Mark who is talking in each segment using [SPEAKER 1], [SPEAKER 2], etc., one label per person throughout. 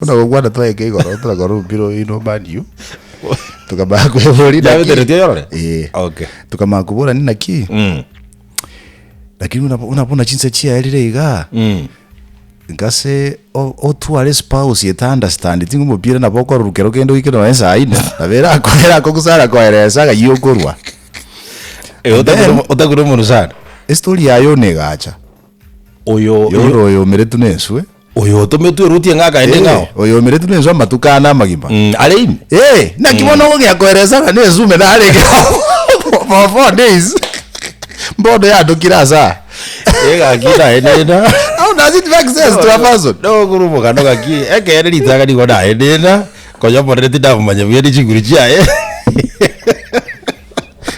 [SPEAKER 1] Kuna gwada to eke igoro tugakoro mpiro ino banyu tukabaa kwebori
[SPEAKER 2] na ndio yore
[SPEAKER 1] okay tukama kubura nina ki lakini unapona chinse chia elire iga ngase o tuale spouse yet understand tingu mupira na boko rukero kendo ikeno ensa ina na vera akorera kokusara koeresa ga yokorwa
[SPEAKER 2] otakuru munusana
[SPEAKER 1] story yayo negacha oyo meretu neswe
[SPEAKER 2] oyo tometu ruti ngaka ende ngao
[SPEAKER 1] oyo meretu nenzo matukana magimba
[SPEAKER 2] ale
[SPEAKER 1] na kibono go gyakoeresa ga nezume na ale for 4 days mbodo ya dokiraza
[SPEAKER 2] gakira enena
[SPEAKER 1] how does it make sense to a person
[SPEAKER 2] no gurumo kano gaki ekere ritaga ni goda enena koyo morete ndavu manyabye ni chiguru chia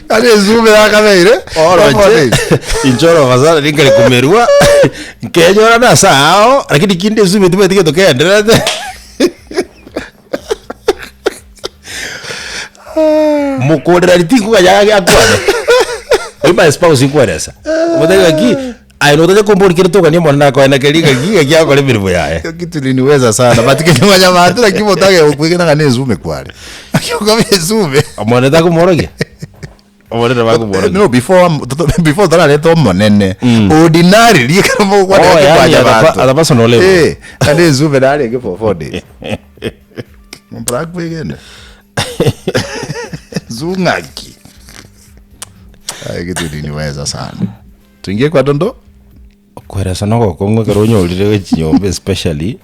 [SPEAKER 1] ale zume ya kameire
[SPEAKER 2] oro injoro bazala ringale kumerua nkejora na sao lakini kinde zume tumetige tokenderete mukodera litingu kajaga akwane iba spouse ikweresa mutega ki aino toje kombori kiritoka ni mwana kwa na keliga giga kya kole mirimo yae
[SPEAKER 1] kitu liniweza sana batike ni wanyama hatu lakini motage ukwigena kana zume kwale akiyoka zume
[SPEAKER 2] amone ta kumoroge amone ta bakumoroge
[SPEAKER 1] no before that leto monene ordinary likama mo kwa
[SPEAKER 2] ada personal level
[SPEAKER 1] kana zume dale ke for 4 days mbrak kwigena zungaki ai kitu liniweza sana tuingie kwa dondo
[SPEAKER 2] kweresa no kongo karonyo lire chinyombe especially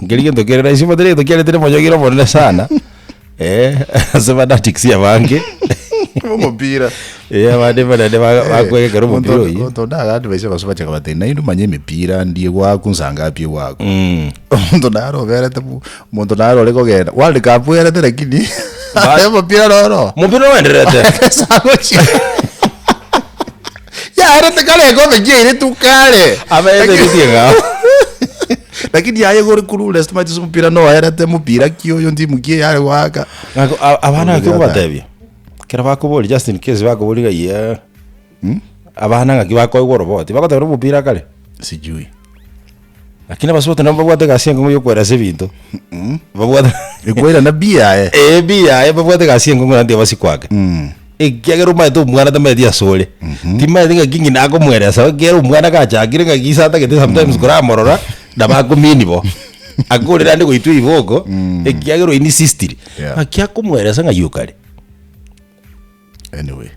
[SPEAKER 2] ngelige ndokerera isi madere tokele mojogira monene sana asema datixia bange
[SPEAKER 1] mupira
[SPEAKER 2] bade bakwege karo mupira uyu
[SPEAKER 1] to ndaga advice basoba chaka batena indu manye mipira ndiye gwaku nsanga pye gwaku muntu ndaro verete muntu ndaro leko genda world cup yerete lakini ayo mupira roro
[SPEAKER 2] mupira wenderete
[SPEAKER 1] sagochi ya erete kale go mejere tukale
[SPEAKER 2] abaye bitiga
[SPEAKER 1] lakini yaye gore kurule stumati mupira no yerete mupira kiyo yo ndimu kie yare waka
[SPEAKER 2] abana ko batebye kera bakuboli just in case bakuboli ga ya abana ngaki bakoigwo roboti bakotera mupira kale
[SPEAKER 1] sijui
[SPEAKER 2] lakini basote namba bwate gasiengo ngo yokwera se bintu babwate
[SPEAKER 1] ekwera na bia
[SPEAKER 2] bia babwate gasiengo ngo ndi basikwake ekagero mai to mwana ta media sole timai dinga kingi na ko mweresa gero mwana ka chagire nga gisata gete sometimes gora morora da bakumini bo agorera ndi goitu iboko ekagero ini sistiri akia ko mweresa nga yukale
[SPEAKER 1] anyway